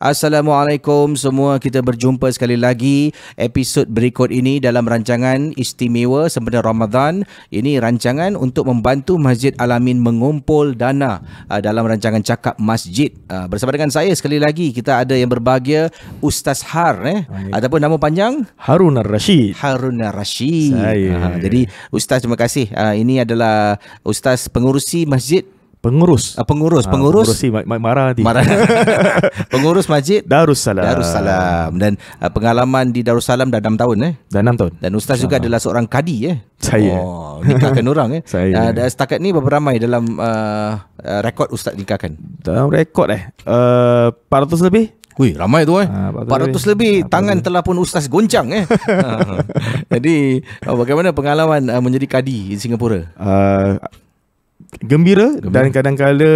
Assalamualaikum semua, kita berjumpa sekali lagi episod berikut ini dalam rancangan istimewa sempena Ramadan. Ini rancangan untuk membantu Masjid Al-Amin mengumpul dana dalam rancangan Cakap Masjid. Bersama dengan saya sekali lagi kita ada yang berbahagia Ustaz Har ataupun nama panjang Harun Ar-Rashid. Harun Ar-Rashid. Jadi Ustaz, terima kasih. Ini adalah Ustaz pengurusi masjid. Pengurus Pengurusi marah nanti. Pengurus Masjid Darussalam. Dan pengalaman di Darussalam dah 6 tahun Dah 6 tahun. Dan Ustaz juga adalah seorang kadi Saya. Nikahkan orang Saya. Setakat ni berapa ramai dalam rekod Ustaz nikahkan? Dalam rekod 400 lebih. Wih, ramai tu 400 lebih. Tangan telah pun Ustaz goncang Jadi bagaimana pengalaman menjadi kadi di Singapura? Gembira dan kadang-kala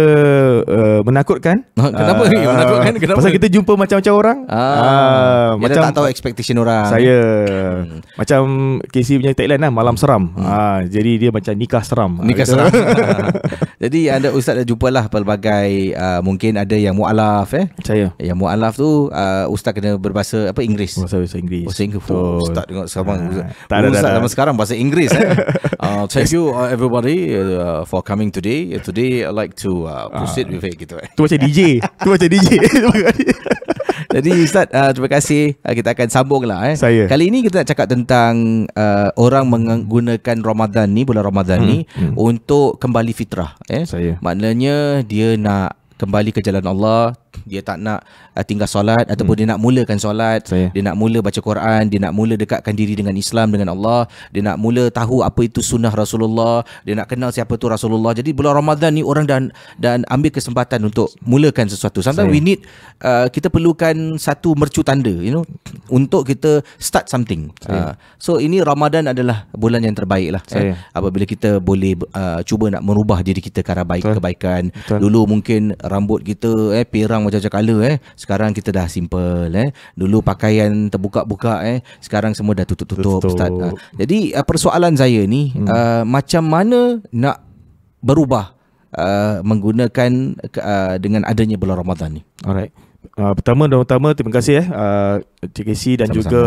menakutkan. Kenapa menakutkan? Kenapa? Pasal kita jumpa macam-macam orang. Macam tak tahu expectation orang. Saya macam KC punya tagline malam seram. Jadi dia macam nikah seram. Nikah seram. Jadi anda Ustaz dah jumpalah pelbagai mungkin ada yang mu'alaf Saya. Yang mu'alaf tu Ustaz kena berbahasa Inggeris. Bahasa Inggeris. Bahasa Inggeris. Ustaz tengok sekarang. Ustaz zaman sekarang bahasa Inggeris Thank you everybody for coming today. Today I like to proceed with it gitu. Tu macam DJ. Jadi Ustaz, terima kasih. Kita akan sambung lah Saya. Kali ini kita nak cakap tentang orang menggunakan Ramadan ni, bulan Ramadan ni untuk kembali fitrah Saya. Maknanya dia nak kembali ke jalan Allah. Dia tak nak tinggal solat ataupun dia nak mulakan solat. Dia nak mula baca Quran, dia nak mula dekatkan diri dengan Islam, dengan Allah. Dia nak mula tahu apa itu sunnah Rasulullah. Dia nak kenal siapa tu Rasulullah. Jadi bulan Ramadan ni orang dan ambil kesempatan untuk mulakan sesuatu. Sometimes we need kita perlukan satu mercu tanda untuk kita start something. So ini Ramadan adalah bulan yang terbaik lah apabila kita boleh cuba nak merubah diri kita ke arah kebaikan. Dulu mungkin rambut kita pirang macam colour sekarang kita dah simple Dulu pakaian terbuka-buka sekarang semua dah tutup-tutup Ustaz. Jadi persoalan saya ni macam mana nak berubah menggunakan dengan adanya bulan Ramadan ni. Alright. Pertama terima kasih Cik Casey dan sama-sama juga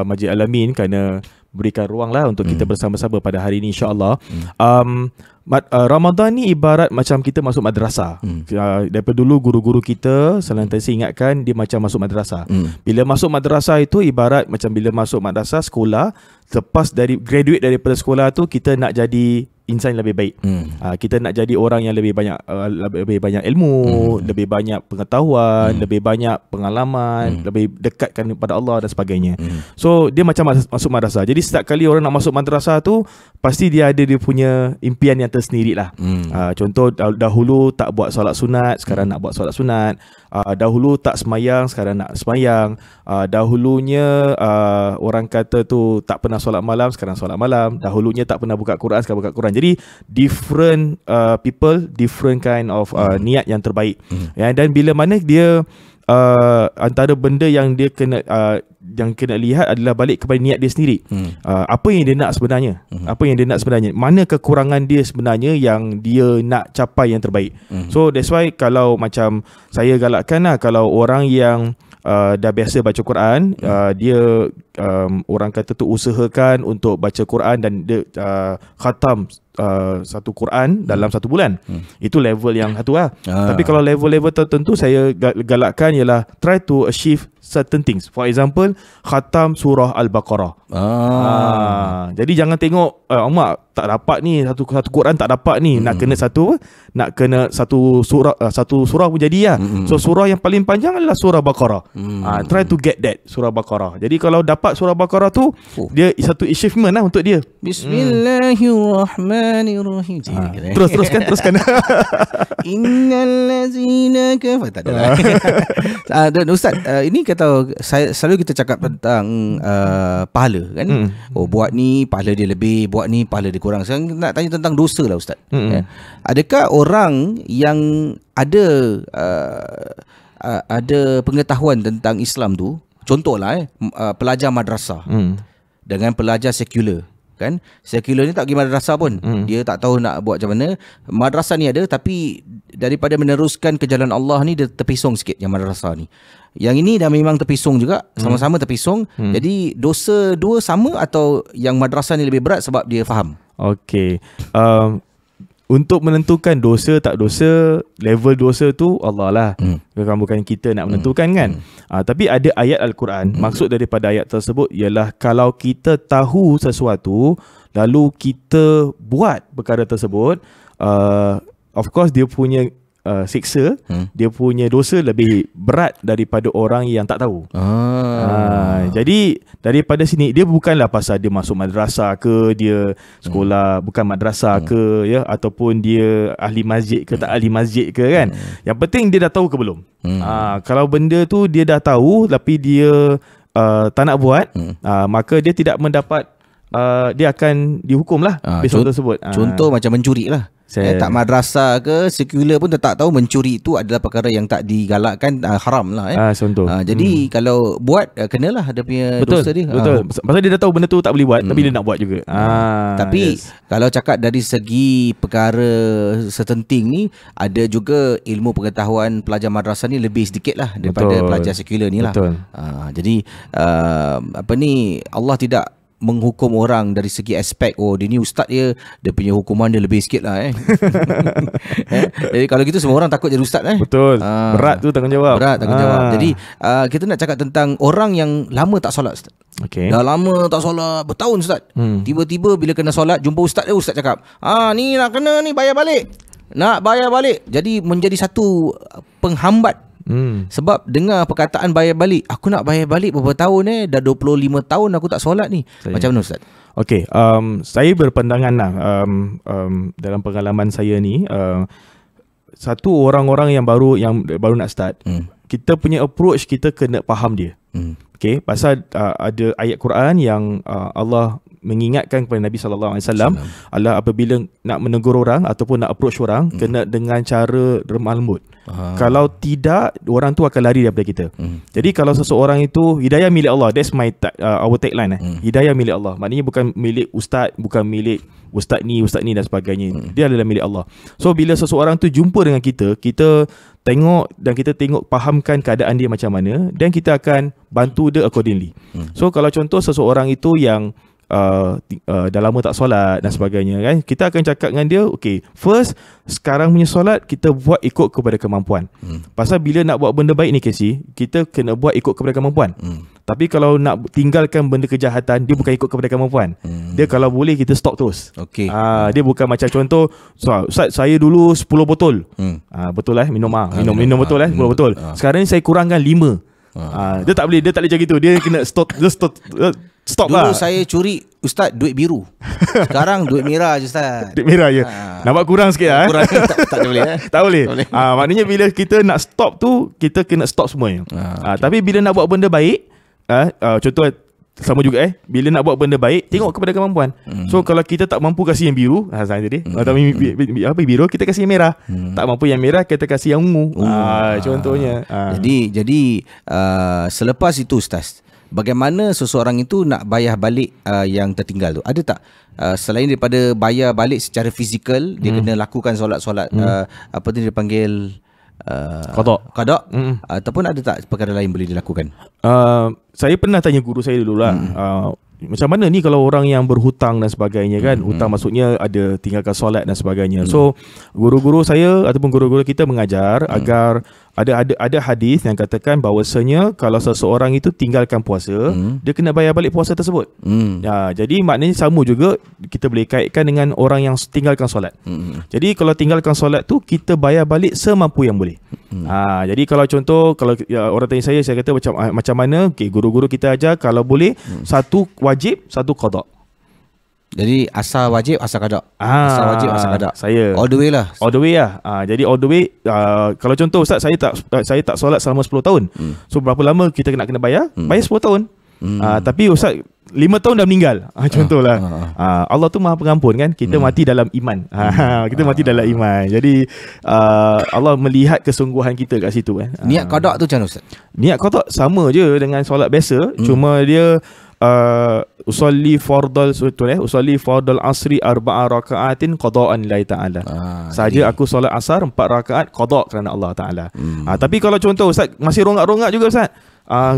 Masjid Al-Amin kerana berikan ruang lah untuk kita bersama-sama pada hari ini insya-Allah. Ramadan ni ibarat macam kita masuk madrasah. Daripada dulu guru-guru kita senantiasa ingatkan dia macam masuk madrasah. Bila masuk madrasah itu ibarat macam bila masuk madrasah sekolah, lepas dari graduate daripada sekolah tu kita nak jadi insan yang lebih baik. Kita nak jadi orang yang lebih banyak ilmu, lebih banyak pengetahuan, lebih banyak pengalaman, lebih dekatkan kepada Allah dan sebagainya. So dia macam masuk madrasah. Jadi setiap kali orang nak masuk madrasah tu pasti dia ada dia punya impian yang tersendiri lah. Contoh dahulu tak buat solat sunat, sekarang nak buat solat sunat. Dahulu tak semayang, sekarang nak semayang. Dahulunya orang kata tu tak pernah solat malam, sekarang solat malam. Dahulunya tak pernah buka Quran, sekarang buka Quran. Jadi different people, different kind of niat yang terbaik. Dan bila mana dia antara benda yang dia kena lihat adalah balik kepada niat dia sendiri. Apa yang dia nak sebenarnya? Apa yang dia nak sebenarnya? Mana kekurangan dia sebenarnya yang dia nak capai yang terbaik? So that's why kalau macam saya galakkan lah, kalau orang yang dah biasa baca Quran, dia orang kata tu usahakan untuk baca Quran dan dia khatam satu Quran dalam satu bulan. Itu level yang satu lah. Tapi kalau level-level tertentu saya galakkan ialah try to achieve certain things. For example, khatam surah Al-Baqarah. Jadi jangan tengok Mak tak dapat ni satu Quran tak dapat ni, nak kena satu surah pun jadi lah. So surah yang paling panjang adalah surah Baqarah. Try to get that surah Baqarah. Jadi kalau dapat surah Baqarah tu dia satu achievement lah untuk dia. Bismillahirrahmanirrahim. Teruskan. Innal ladzina kafaru. Dan Ustaz, ini kata selalu kita cakap tentang pahala kan. Buat ni pahala dia lebih, buat ni pahala dia kurang. Sekarang nak tanya tentang dosa lah Ustaz. Adakah orang yang ada pengetahuan tentang Islam tu, contohlah pelajar madrasah dengan pelajar sekular, kan. Sekular ni tak pergi madrasah pun. Dia tak tahu nak buat macam mana. Madrasah ni ada, tapi daripada meneruskan ke jalan Allah ni, dia terpisung sikit yang madrasah ni. Yang ini dah memang terpisung juga, sama-sama terpisung. Jadi dosa dua sama, atau yang madrasah ni lebih berat sebab dia faham? Okey. Untuk menentukan dosa tak dosa, level dosa tu Allah lah. Bukan kita nak menentukan kan. Tapi ada ayat Al-Quran. Maksud daripada ayat tersebut ialah kalau kita tahu sesuatu lalu kita buat perkara tersebut, of course dia punya siksa, dia punya dosa lebih berat daripada orang yang tak tahu. Jadi daripada sini, dia bukanlah pasal dia masuk madrasah ke, dia sekolah bukan madrasah ke, ya, ataupun dia ahli masjid ke tak ahli masjid ke kan. Yang penting dia dah tahu ke belum. Kalau benda tu dia dah tahu tapi dia tak nak buat, maka dia tidak mendapat, dia akan dihukum lah besok tersebut. Contoh macam mencuri lah. Tak madrasah ke sekular pun tak tahu mencuri itu adalah perkara yang tak digalakkan, haram lah. Contoh. Jadi kalau buat, kenalah ada punya dosa dia. Betul. Pasal dia dah tahu benda tu tak boleh buat, tapi dia nak buat juga. Tapi kalau cakap dari segi perkara setenting ni, ada juga ilmu pengetahuan pelajar madrasah ni lebih sedikit lah daripada pelajar sekular ni lah. Jadi Allah tidak menghukum orang dari segi aspek dia ni ustaz dia punya hukuman dia lebih sikit lah. Jadi kalau gitu semua orang takut jadi ustaz. Betul. Berat tu tanggungjawab. Jadi kita nak cakap tentang orang yang lama tak solat, ustaz. Dah lama tak solat, bertahun, ustaz. Tiba-tiba bila kena solat, jumpa ustaz dia, ustaz cakap, ni nak kena ni, bayar balik. Nak bayar balik. Jadi menjadi satu penghambat. Sebab dengar perkataan bayar balik, aku nak bayar balik berapa tahun dah 25 tahun aku tak solat ni. Macam mana, ustaz? Okey, saya berpandangan lah, dalam pengalaman saya ni, satu orang-orang yang baru nak start, kita punya approach, kita kena faham dia. Okey, pasal ada ayat Quran yang Allah mengingatkan kepada Nabi SAW, Allah apabila nak menegur orang ataupun nak approach orang, kena dengan cara lemah lembut. Kalau tidak, orang tu akan lari daripada kita. Jadi kalau seseorang itu, hidayah milik Allah, that's our tagline. Hidayah milik Allah, maknanya bukan milik ustaz, bukan milik ustaz ni dan sebagainya. Dia adalah milik Allah. So bila seseorang tu jumpa dengan kita, kita tengok dan kita fahamkan keadaan dia macam mana, dan kita akan bantu dia accordingly. So kalau contoh seseorang itu yang dah lama tak solat dan sebagainya kan, kita akan cakap dengan dia, okay, first, sekarang punya solat kita buat ikut kepada kemampuan. Pasal bila nak buat benda baik ni, Casey, kita kena buat ikut kepada kemampuan. Tapi kalau nak tinggalkan benda kejahatan, dia bukan ikut kepada kemampuan. Dia kalau boleh kita stop terus. Dia bukan macam contoh, Ustaz, saya dulu 10 botol. Betul lah, minum betul lah 10 botol. Sekarang ni saya kurangkan 5. Dia tak boleh macam gitu. Dia kena stop dulu lah. Saya curi, ustaz, duit biru. Sekarang duit merah je, ustaz. Duit merah je. Nampak kurang sikit lah. Kurang tak boleh. Tak boleh. Maknanya bila kita nak stop tu, kita kena stop semuanya. Tapi bila nak buat benda baik, contoh sama juga bila nak buat benda baik, tengok kepada kemampuan. So kalau kita tak mampu kasih yang biru, tapi biru, kita kasih yang merah. Tak mampu yang merah, kita kasih yang ungu. Contohnya. Jadi selepas itu, ustaz, bagaimana seseorang itu nak bayar balik yang tertinggal tu? Ada tak selain daripada bayar balik secara fizikal, dia kena lakukan solat-solat apa tu dia panggil qada, ataupun ada tak perkara lain boleh dilakukan? Saya pernah tanya guru saya dulu lah, macam mana ni kalau orang yang berhutang dan sebagainya kan. Hutang maksudnya ada tinggalkan solat dan sebagainya. So guru-guru saya ataupun guru-guru kita mengajar agar ada hadis yang katakan bahawasanya kalau seseorang itu tinggalkan puasa, dia kena bayar balik puasa tersebut. Jadi maknanya sama juga, kita boleh kaitkan dengan orang yang tinggalkan solat. Jadi kalau tinggalkan solat tu, kita bayar balik semampu yang boleh. Jadi kalau contoh, kalau orang tanya saya kata macam mana, guru-guru kita ajar, kalau boleh satu wajib, satu qada. Jadi asal wajib, asal qada. Asal wajib, asal qada. Saya all the way lah. Jadi all the way. Kalau contoh, ustaz, saya tak solat selama 10 tahun. So berapa lama kita kena bayar? Bayar 10 tahun. Tapi ustaz 5 tahun dah meninggal. Contohlah. Allah tu Maha Pengampun kan. Kita mati dalam iman. Kita mati dalam iman. Jadi Allah melihat kesungguhan kita kat situ kan. Niat qada tu macam mana, ustaz? Niat qada sama je dengan solat biasa. Cuma dia usolli fardal asri 4 rakaatin qadaan lillahi ta'ala. Saja aku solat asar 4 rakaat qada kerana Allah Taala. Tapi kalau contoh Ustaz masih rongak-rongak juga Ustaz.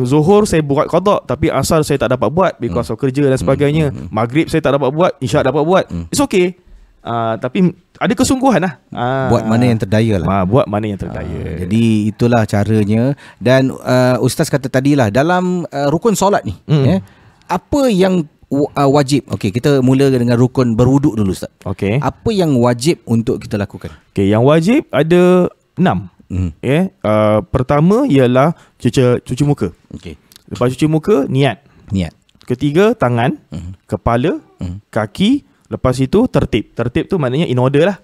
Zuhur saya buat qada tapi asar saya tak dapat buat because of kerja dan sebagainya. Maghrib saya tak dapat buat, isyak dapat buat. It's okay. Tapi ada kesungguhan lah. Buat mana yang terdaya lah. Buat mana yang terdaya. Jadi itulah caranya. Dan Ustaz kata tadilah dalam rukun solat ni, apa yang wajib? Okey, kita mula dengan rukun berwuduk dulu Ustaz. Okey. Apa yang wajib untuk kita lakukan? Okey, yang wajib ada 6. Pertama ialah cuci muka. Okey. Lepas cuci muka, niat. Ketiga, tangan, kepala, kaki. Lepas itu tertib tu maknanya in order lah.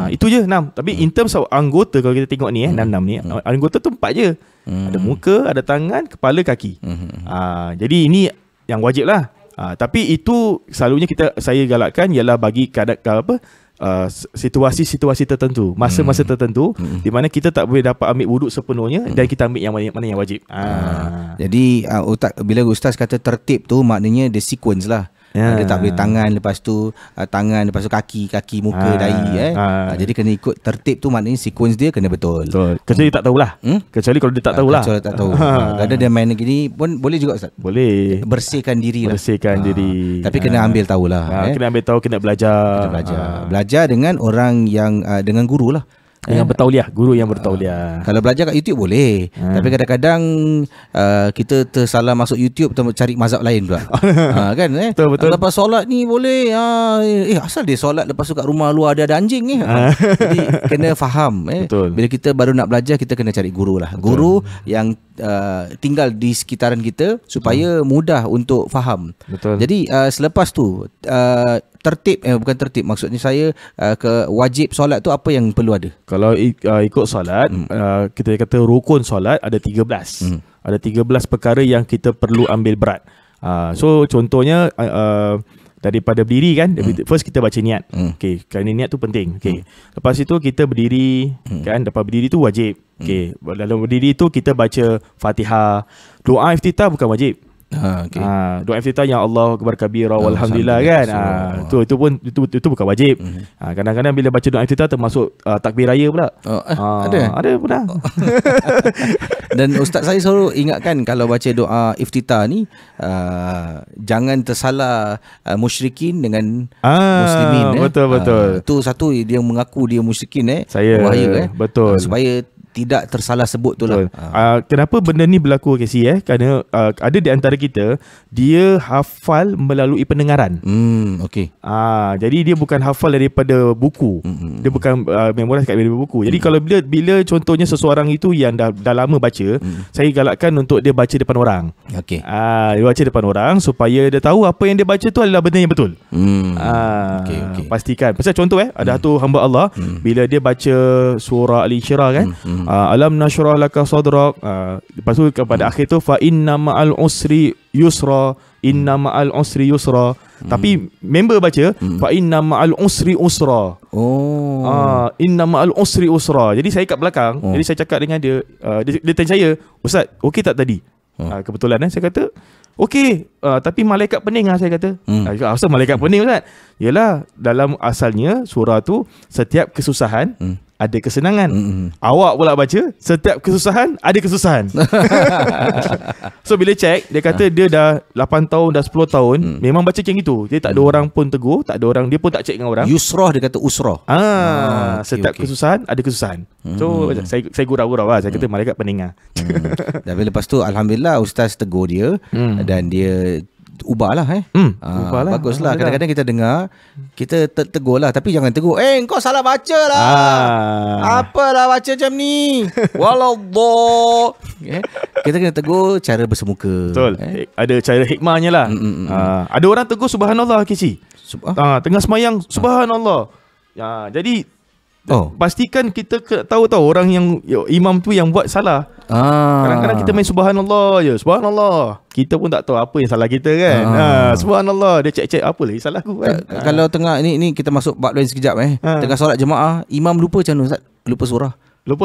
Itu je 6. Tapi in terms of anggota, kalau kita tengok ni 6 ni, anggota tu 4 je. Ada muka, ada tangan, kepala, kaki. Jadi ini yang wajib lah. Tapi itu selalunya saya galakkan ialah bagi situasi-situasi tertentu, masa-masa tertentu di mana kita tak boleh dapat ambil wuduk sepenuhnya dan kita ambil yang mana yang wajib. Jadi bila Ustaz kata tertib tu maknanya the sequence lah. Dia tak boleh tangan lepas tu kaki muka dahi jadi kena ikut tertib tu, maknanya sequence dia kena betul. Kecuali tak tahulah. Kecuali kalau dia tak tahulah. Kecuali tak tahu. Kadang dia main gini pun boleh juga Ustaz. Boleh. Bersihkan diri. Diri. Tapi kena ambil tahulah. Kena ambil tahu, kena belajar. Belajar dengan orang yang dengan guru lah. Dengan bertauliah, guru yang bertauliah. Kalau belajar kat YouTube boleh. Tapi kadang-kadang kita tersalah masuk YouTube cari mazhab lain pula. Kan Betul. Lepas solat ni boleh asal dia solat lepas tu kat rumah luar ada anjing ni. Jadi kena faham. Bila kita baru nak belajar, kita kena cari guru lah. Guru yang tinggal di sekitaran kita supaya mudah untuk faham. Jadi selepas tu tertib, bukan tertib, maksudnya saya wajib solat tu apa yang perlu ada? Kalau ikut solat, kita kata rukun solat ada 13. Ada 13 perkara yang kita perlu ambil berat. So contohnya daripada berdiri kan, first kita baca niat. Okey, kerana niat tu penting. Okey. Lepas itu kita berdiri kan, lepas berdiri tu wajib. Okey, dalam berdiri tu kita baca Fatihah. Doa iftitah bukan wajib. Doa iftitah ya Allah akbar kabira walhamdulillah kan. Itu bukan wajib. Kadang-kadang bila baca doa iftitah termasuk takbir raya pula. Ada pula. Dan ustaz saya selalu ingatkan kalau baca doa iftitah ni jangan tersalah musyrikin dengan muslimin. Betul. Tu satu dia mengaku dia musyrikin bahaya betul. Supaya tidak tersalah sebut tu lah. Kenapa benda ni berlaku Casey Kerana ada di antara kita dia hafal melalui pendengaran. Okey. Jadi dia bukan hafal daripada buku. Dia bukan memorize kat daripada buku. Jadi kalau bila contohnya seseorang itu yang dah lama baca, saya galakkan untuk dia baca depan orang. Okey. Dia baca depan orang supaya dia tahu apa yang dia baca tu adalah benda yang betul. Okey. Pastikan. Pasal contoh ada satu hamba Allah bila dia baca surah Al-Insyirah kan, alam nashrah laka sadrak, lepas tu kepada akhir tu fa inna ma'al usri yusra, inna ma'al usri yusra. Tapi member baca fa inna ma'al usri usra. Inna ma'al usri usra. Jadi saya kat belakang, jadi saya cakap dengan dia, dia tanya saya, "Ustaz, okey tak tadi?" Kebetulan saya kata okey, tapi malaikat pening saya kata. Asal malaikat pening Ustaz? Yalah, dalam asalnya surah tu setiap kesusahan ada kesenangan. Awak pula baca setiap kesusahan ada kesusahan. So bila check, dia kata dia dah 8 tahun, dah 10 tahun memang baca macam itu. Dia tak ada orang pun tegur, tak ada orang, dia pun tak check dengan orang. Yusrah dia kata usrah. Setiap kesusahan ada kesusahan. So saya gurau-gurau lah. Saya kata malaikat pening . Tapi lepas tu alhamdulillah ustaz tegur dia dan dia ubahlah ubahlah. Baguslah. Kadang-kadang kita dengar, kita tegur lah, tapi jangan tegur kau salah baca lah. Apalah baca macam ni. Walallah. Kita kena tegur cara bersemuka. Betul. Ada cara hikmahnya lah. Ada orang tegur subhanallah Kisi. Tengah semayang subhanallah. Jadi pastikan kita tahu orang yang imam tu yang buat salah. Kadang-kadang kita main subhanallah je, subhanallah. Kita pun tak tahu apa yang salah kita kan. Subhanallah, dia cek apa lagi salah aku kan. Kalau tengah ni kita masuk bab lain sekejap tengah solat jemaah, imam lupa macam mana Ustaz? Lupa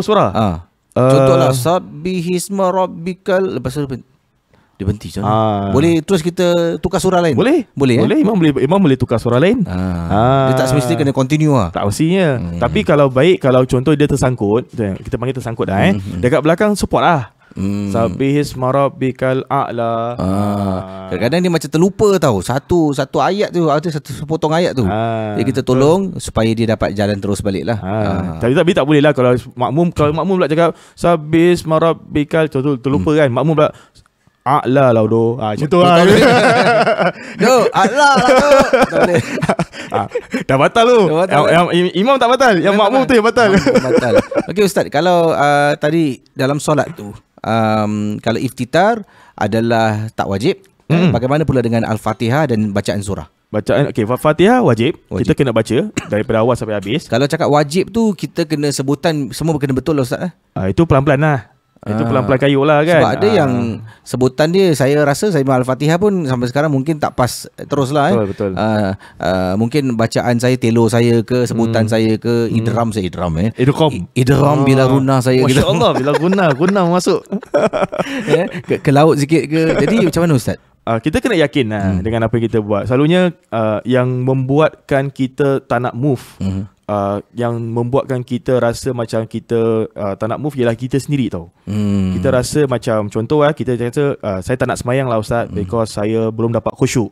surah. Contohlah Contohlah sabbihisma rabbikal, lepas tu Dia berhenti macam mana? Boleh terus kita tukar surah lain? Boleh. Boleh. Imam boleh tukar surah lain. Dia tak semestinya kena continue lah. Tak mestinya. Tapi kalau baik, kalau contoh dia tersangkut, kita panggil tersangkut dah dekat belakang support lah. Sabbihisma rabbikal a'la. Kadang-kadang dia macam terlupa tahu. Satu ayat tu, ada satu sepotong ayat tu. Jadi kita tolong supaya dia dapat jalan terus balik lah. Tapi tak boleh lah kalau makmum pula cakap Sabbihisma rabbikal, terlupa kan. Makmum pula a'la lah doh. Macam tu lah. Doh, a'la lah doh. Tak boleh. Dah batal tu. Yang imam tak batal, yang makmum tu yang batal. Batal. Okey Ustaz, kalau tadi dalam solat tu kalau iftitar adalah tak wajib, bagaimana pula dengan Al-Fatihah dan bacaan surah? Bacaan Fatihah wajib. Kita kena baca daripada awal sampai habis. Kalau cakap wajib tu, kita kena sebutan semua kena betul lah Ustaz. Itu pelan-pelan lah. Itu pelan-pelan kayu lah kan. Sebab ada yang sebutan dia, saya rasa saya Al-Fatihah pun sampai sekarang mungkin tak pas terus lah. Betul. Mungkin bacaan saya, telo saya ke, sebutan saya ke, idram saya idram bila guna saya. Masya Allah, bila guna masuk ke laut sikit ke. Jadi macam mana Ustaz? Kita kena yakin lah dengan apa yang kita buat. Selalunya yang membuatkan kita tak nak move, yang membuatkan kita rasa macam kita tak nak move ialah kita sendiri tau. Kita rasa macam contoh kita kata saya tak nak semayang lah Ustaz, because saya belum dapat khusyuk.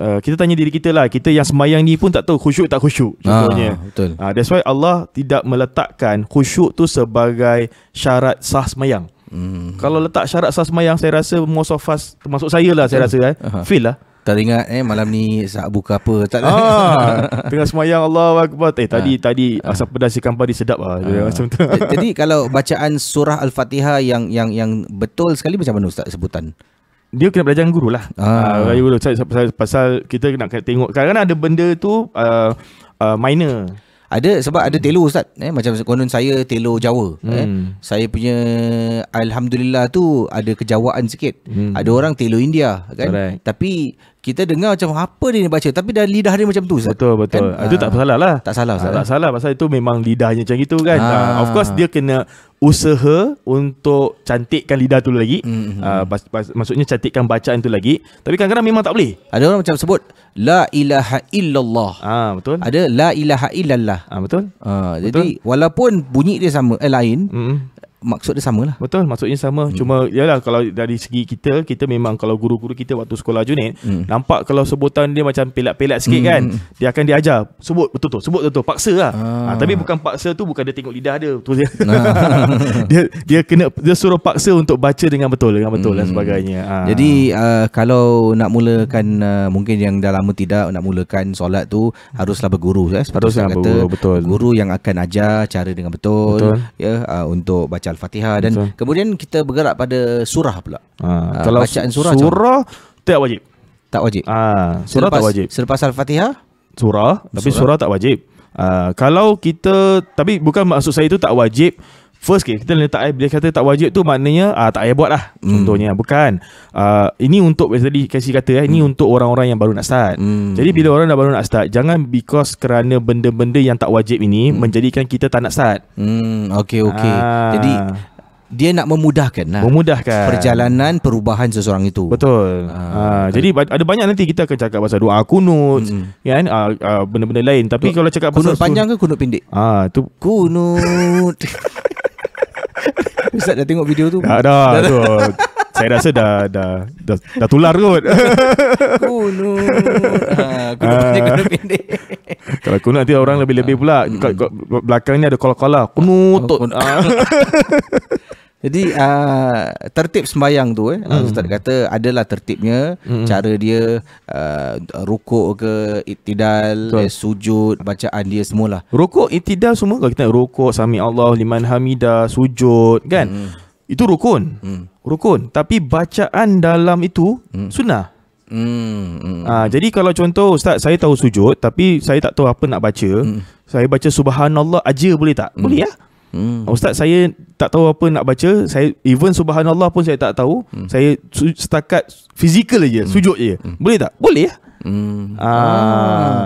Kita tanya diri kita lah, kita yang semayang ni pun tak tahu khusyuk tak khusyuk contohnya. Betul. That's why Allah tidak meletakkan khusyuk tu sebagai syarat sah semayang. Kalau letak syarat sah semayang, saya rasa most of us, termasuk saya lah, saya rasa fail lah. Teringat malam ni saat buka apa tak tengah semayang Allahu Akbar. Tadi asam pedas ikan pari sedap lah. Macam tu. Jadi kalau bacaan surah Al-Fatihah yang betul sekali macam mana Ustaz sebutan? Dia kena belajar dengan guru lah. Guru pasal kita nak tengok kadang-kadang ada benda tu minor. Ada sebab ada telo Ustaz, macam konon saya telo Jawa. Saya punya alhamdulillah tu ada kejawaan sikit. Ada orang telo India kan. Correct. Tapi kita dengar macam apa dia ni baca, tapi dah lidah dia macam tu Ustaz. Betul. Kan? Itu tak salah lah. Tak salah Ustaz. Tak salah pasal itu memang lidahnya macam gitu kan. Of course dia kena usaha untuk cantikkan lidah tu lagi. Maksudnya cantikkan bacaan tu lagi. Tapi kadang-kadang memang tak boleh. Ada orang macam sebut la ilaha illallah. Betul. Ada la ilaha illallah. Betul. Jadi walaupun bunyi dia sama lain, maksud dia sama lah. Betul, maksudnya sama. Cuma yalah, kalau dari segi kita memang kalau guru-guru kita waktu sekolah Junaid, nampak kalau sebutan dia macam pelat-pelat sikit kan, dia akan diajar sebut betul, paksa lah. Tapi bukan paksa tu, bukan dia tengok lidah dia tu dia. dia suruh paksa untuk baca dengan betul dan sebagainya. Jadi kalau nak mulakan mungkin yang dah lama tidak nak mulakan solat tu, haruslah berguru. Haruslah berguru, betul. Guru yang akan ajar cara dengan betul. Untuk baca Al-Fatihah. Dan kemudian kita bergerak pada surah pula. Kalau bacaan surah tak wajib. Tak wajib. Surah tak wajib. Selepas Al-Fatihah tapi surah tak wajib. Kalau kita, tapi bukan maksud saya itu tak wajib. First kita letak bila kata tak wajib tu maknanya tak payah buat lah. Contohnya bukan. Ini untuk tadi kasih kata ini untuk orang-orang yang baru nak start. Jadi bila orang dah baru nak start, jangan because kerana benda-benda yang tak wajib ini menjadikan kita tak nak start. Okey. Jadi dia nak memudahkan perjalanan perubahan seseorang itu. Betul. Jadi ada banyak nanti kita akan cakap pasal doa kunut, kan? Benda-benda lain. Tapi kalau cakap kunut panjang ke kunut pendek? Tu kunut. Ustaz dah tengok video tu? Dah tu. Saya rasa dah tular kot. Kunut. Kunut panjang, kunut pendek. Kalau kunut nanti orang lebih-lebih pula. Belakang ni ada kola-kola. Kunut. Jadi tertib sembahyang tu Ustaz kata adalah tertibnya, cara dia rukuk ke, iktidal, sujud, bacaan dia semualah. Rukuk, iktidal semua. Kalau kita nak rukuk, sami Allah liman hamidah, sujud kan, itu rukun. Rukun. Tapi bacaan dalam itu sunnah. Jadi kalau contoh Ustaz, saya tahu sujud tapi saya tak tahu apa nak baca, saya baca subhanallah aja boleh tak? Boleh ya? Ustaz, saya tak tahu apa nak baca, saya even subhanallah pun saya tak tahu, saya setakat fizikal aja, sujud je. Boleh tak? Boleh ya?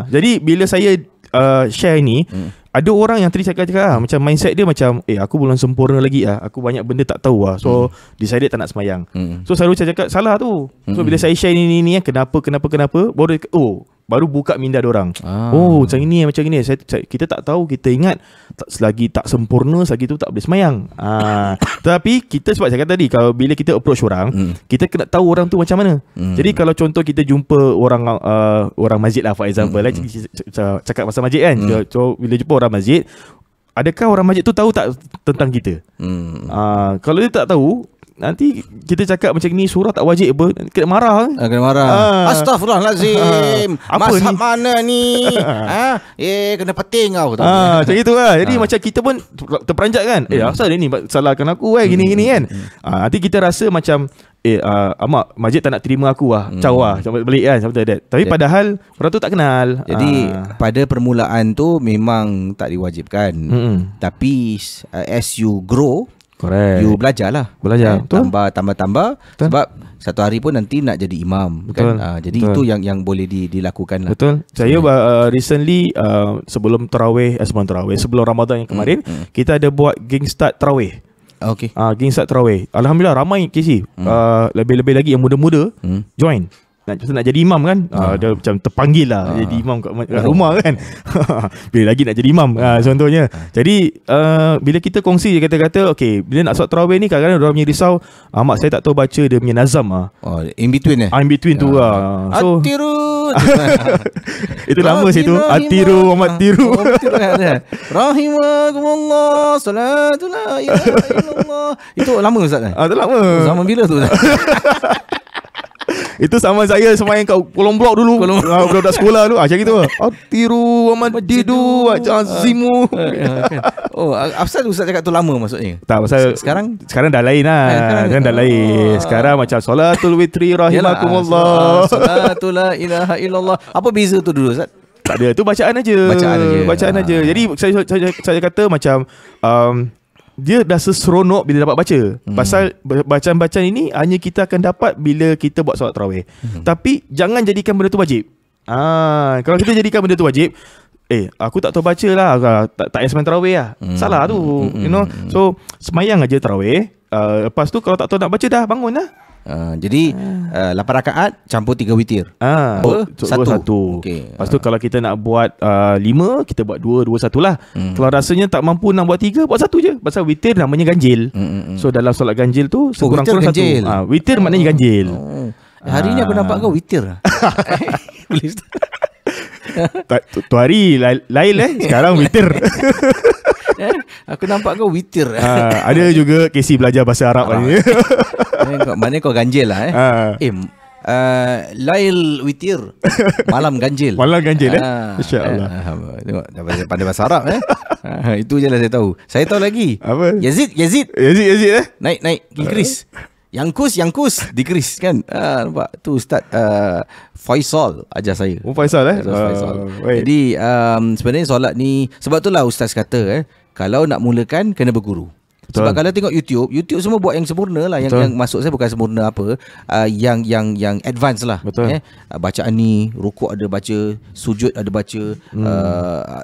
Jadi bila saya share ni, ada orang yang tadi cakap macam mindset dia macam aku belum sempurna lagi aku banyak benda tak tahu so decided tak nak semayang. So selalu saya cakap salah tu. So bila saya share ni kenapa baru buka minda diorang. Macam ini. Kita tak tahu, kita ingat selagi tak sempurna, selagi tu tak boleh semayang. Tapi kita sebab saya kata tadi, kalau bila kita approach orang, kita kena tahu orang tu macam mana. Jadi kalau contoh kita jumpa orang masjid lah, for example, cakap pasal masjid kan. So bila jumpa orang masjid, adakah orang masjid tu tahu tak tentang kita? Kalau dia tak tahu, nanti kita cakap macam ni, surah tak wajib apa, kena marah. Astagfirullahalazim. Mazhab mana ni? Kena peting kau. Macam itu lah. Jadi macam kita pun terperanjat kan. Asal dia ni salahkan aku gini-gini kan. Nanti kita rasa macam amak, masjid tak nak terima aku caw balik kan, something like that. Tapi padahal orang tu tak kenal. Jadi pada permulaan tu memang tak diwajibkan. Tapi as you grow, correct, you belajarlah. Tambah. Betul. Sebab satu hari pun nanti nak jadi imam. Betul. Kan? Jadi betul, itu yang boleh dilakukan lah. Betul. Saya recently sebelum sebelum Ramadan yang kemarin, kita ada buat geng start tarawih. Okay. Geng start tarawih. Alhamdulillah ramai KC. Lebih-lebih lagi yang muda-muda join. Nak jadi imam kan. Dia macam terpanggil lah jadi imam kat rumah kan. Bila lagi nak jadi imam contohnya. Jadi bila kita kongsi, dia kata okay, bila nak solat tarawih ni, kadang-kadang orang punya risau, mak saya tak tahu baca dia punya nazam in between in between tu so Atiru itu lama situ. Atiru Muhammad tiru. Rahimakumullah, salatu la ilaha illallah. Itu lama Ustaz kan? Itu lama. Zaman bila tu? Itu sama saya semayang kat kolong blok dulu. Budak sekolah dulu macam gitu. Atiru Amadidu Azimu. Asal Ustaz cakap tu lama maksudnya? Tak, pasal sekarang dah lain lah. Sekarang dah lain. Sekarang macam solatul witri rahimakumullah, salatul la ilaha illallah. Apa beza tu dulu Ustaz? Tak ada, tu bacaan aja. Jadi saya kata macam dia dah seseronok bila dapat baca. Pasal bacaan-bacaan ini hanya kita akan dapat bila kita buat solat tarawih. Tapi jangan jadikan benda tu wajib. Kalau kita jadikan benda tu wajib, aku tak tahu baca lah, tak payah semayang tarawih lah. Salah tu, you know. So semayang aja tarawih. Lepas tu kalau tak tahu nak baca, dah bangun lah. Jadi 8 rakaat campur 3 witir. Satu. Okay. Lepas tu kalau kita nak buat 5, kita buat 2, 1 lah. Kalau rasanya tak mampu nak buat 3, buat 1 je. Pasal witir namanya ganjil. So dalam solat ganjil tu sekurang-kurang 1. Witir maknanya ganjil. Hari ni aku nampak kau witir. Tu hari lain Sekarang witir. Aku nampak kau witir. Ada juga Casey belajar bahasa Arab ni. Mana kau ganjil lah Lail witir, malam ganjil. InsyaAllah. Tengok pada bahasa Arab itu je lah saya tahu. Saya tahu lagi apa? Yazid naik increase. Yang kus decrease kan. Nampak tu Ustaz Faisal ajar saya. Faisal Faisal. Jadi sebenarnya solat ni, sebab itulah Ustaz kata kalau nak mulakan kena berguru. Betul. Sebab kalau tengok YouTube semua buat yang sempurna lah. Yang maksud saya bukan sempurna apa, yang advance lah. Betul. Bacaan ni, rukuk ada baca, sujud ada baca,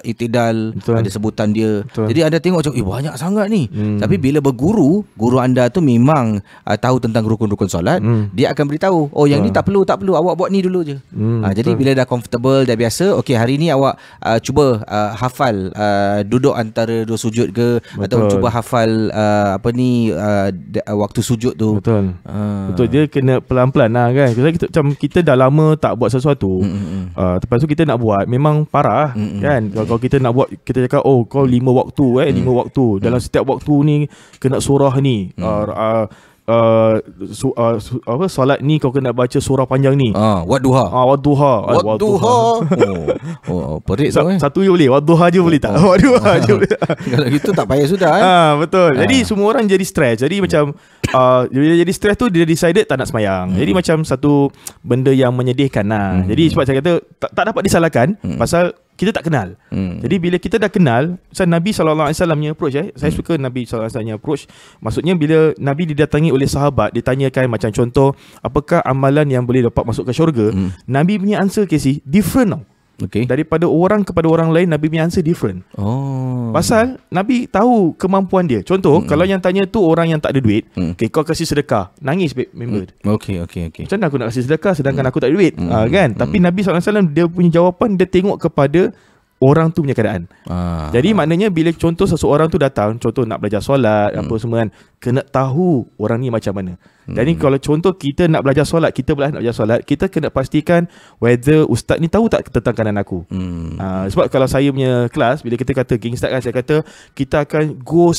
itidal ada sebutan dia. Betul. Jadi anda tengok macam banyak sangat ni. Tapi bila berguru, guru anda tu memang tahu tentang rukun-rukun solat, dia akan beritahu, yang ni tak perlu, awak buat ni dulu je. Jadi bila dah comfortable, dah biasa, okey hari ni awak cuba hafal duduk antara dua sujud ke. Betul. Atau cuba hafal waktu sujud tu. Betul. Betul, dia kena pelan-pelan lah kan. Kita dah lama tak buat sesuatu. Lepas tu kita nak buat, memang parah kan. Kalau kita nak buat, kita cakap kau 5 waktu 5 waktu. Dalam setiap waktu ni kena surah ni. Solat ni kau kena baca surah panjang ni. Wadduha. Perik tu. Satu je boleh. Wadduha je boleh tak? Wadduha je boleh. Kalau gitu tak payah sudah betul. Jadi semua orang jadi stres. Jadi macam bila jadi stres tu, dia decided tak nak semayang. Jadi macam satu benda yang menyedihkan lah. Jadi sebab saya kata tak dapat disalahkan pasal kita tak kenal. Jadi bila kita dah kenal, Nabi SAW punya approach saya suka Nabi SAW punya approach. Maksudnya bila Nabi didatangi oleh sahabat, ditanyakan macam contoh, apakah amalan yang boleh dapat masuk ke syurga, Nabi punya answer Casey different tau. daripada orang kepada orang lain, Nabi punya answer different. Pasal Nabi tahu kemampuan dia. Contoh, kalau yang tanya tu orang yang tak ada duit, kau kasih sedekah, nangis member. Okey. Macam mana aku nak kasih sedekah sedangkan aku tak ada duit? Kan? Tapi Nabi SAW dia punya jawapan, dia tengok kepada orang tu punya keadaan. Jadi maknanya bila contoh seseorang tu datang, contoh nak belajar solat, apa semua kan, kena tahu orang ni macam mana. Jadi kalau contoh kita nak belajar solat, kita nak belajar solat, kita kena pastikan whether ustaz ni tahu tak tentang keadaan aku. Sebab kalau saya punya kelas, bila kita kata geng start kan, saya kata kita akan go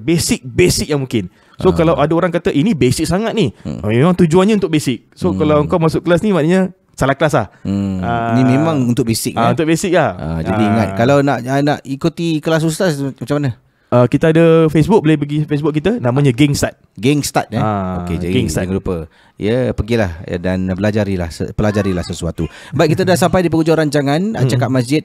basic yang mungkin. So kalau ada orang kata ini basic sangat ni, memang tujuannya untuk basic. So kalau kau masuk kelas ni, maknanya salah kelas lah. Ni memang untuk basic untuk basic lah. Jadi ingat, kalau nak ikuti kelas ustaz macam mana? Kita ada Facebook, boleh pergi Facebook kita, namanya Geng Start. Okey, jadi jangan lupa pergilah dan pelajarilah sesuatu. Baik, kita dah sampai di penghujung rancangan Cakap Masjid.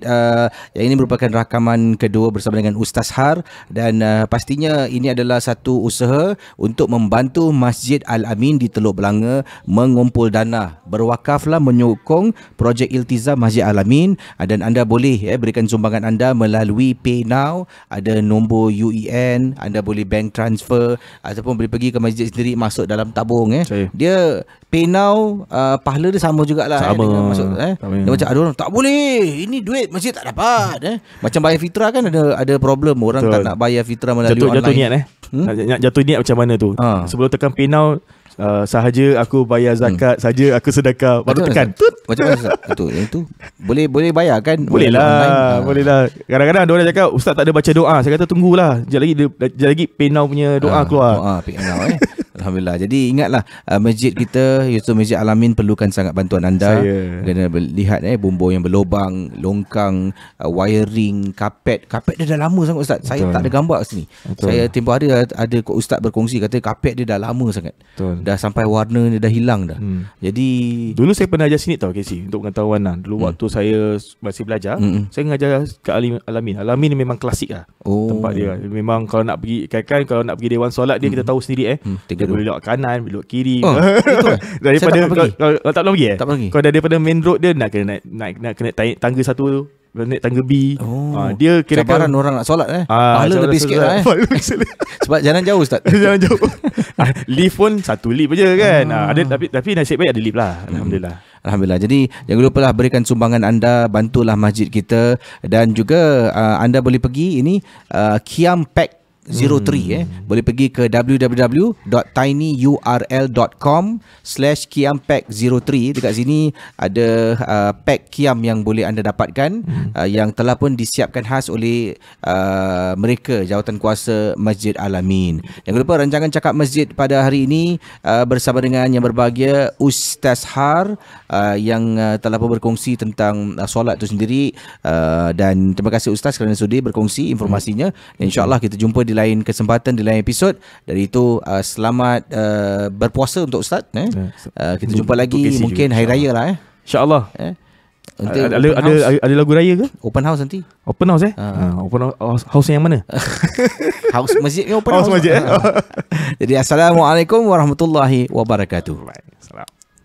Yang ini merupakan rakaman kedua bersama dengan Ustaz Har, dan pastinya ini adalah satu usaha untuk membantu Masjid Al-Amin di Teluk Belanga mengumpul dana. Berwakaflah menyokong projek Iltizam Masjid Al-Amin, dan anda boleh berikan sumbangan anda melalui PayNow, ada nombor UEN, anda boleh bank transfer ataupun boleh pergi ke masjid sendiri, masuk dalam tabung. Dia PayNow, pahala dia sama jugalah. Dia macam ada orang tak boleh, ini duit masjid tak dapat. Macam bayar fitrah kan, ada problem, orang tak nak bayar fitrah melalui online. Jatuh niat nak jatuh niat macam mana tu. Sebelum tekan PayNow, sahaja aku bayar zakat, sahaja aku sedekah, baru tekan macam mana itu boleh bayar kan? Boleh lah. Kadang-kadang ada orang cakap ustaz tak ada baca doa. Saya kata tunggulah, sekejap lagi PayNow punya doa keluar. PayNow Alhamdulillah. Jadi ingatlah, masjid kita iaitu Masjid Al-Amin perlukan sangat bantuan anda. Kena lihat bumbung yang berlubang, longkang, wiring, kapet dia dah lama sangat ustaz. Saya tak ada gambar sini. Saya tempoh hari ada ustaz berkongsi, kata kapet dia dah lama sangat. Dah sampai warna dia dah hilang dah. Jadi dulu saya pernah ajar sini tau KC, untuk pengetahuan lah. Dulu waktu saya masih belajar, saya mengajar kat Al-Amin. Al-Amin ni memang klasik lah. Tempat dia memang kalau nak pergi, kan kalau nak pergi dewan solat dia, kita tahu sendiri boleh belok kanan, belok kiri. Daripada kalau tak pergi kalau daripada main road dia nak kena naik tangga satu, naik tangga B. Dia kira-kira orang nak solat pahala lebih sikit lah sebab jalan jauh ustaz. Jalan jauh. Lift pun satu lift je kan. Ada tapi nasib baik ada lift lah. Alhamdulillah. Jadi jangan lupalah berikan sumbangan anda, bantulah masjid kita, dan juga anda boleh pergi ini Qiyam Pack 03 boleh pergi ke www.tinyurl.com/qiampack03. Dekat sini ada pack Qiyam yang boleh anda dapatkan, yang telah pun disiapkan khas oleh mereka, Jawatankuasa Masjid Al-Amin. Jangan lupa rancangan Cakap Masjid pada hari ini bersama dengan yang berbahagia Ustaz Har, yang telah pun berkongsi tentang solat itu sendiri, dan terima kasih Ustaz kerana sudi berkongsi informasinya. InsyaAllah kita jumpa di lain kesempatan, di lain episod. Dari itu selamat berpuasa untuk Ustaz. Kita jumpa lagi mungkin hari raya lah InsyaAllah. Ada lagu raya ke? Open house nanti. Open house Open house yang mana? House masjid open house. Masjid. Jadi assalamualaikum warahmatullahi wabarakatuh.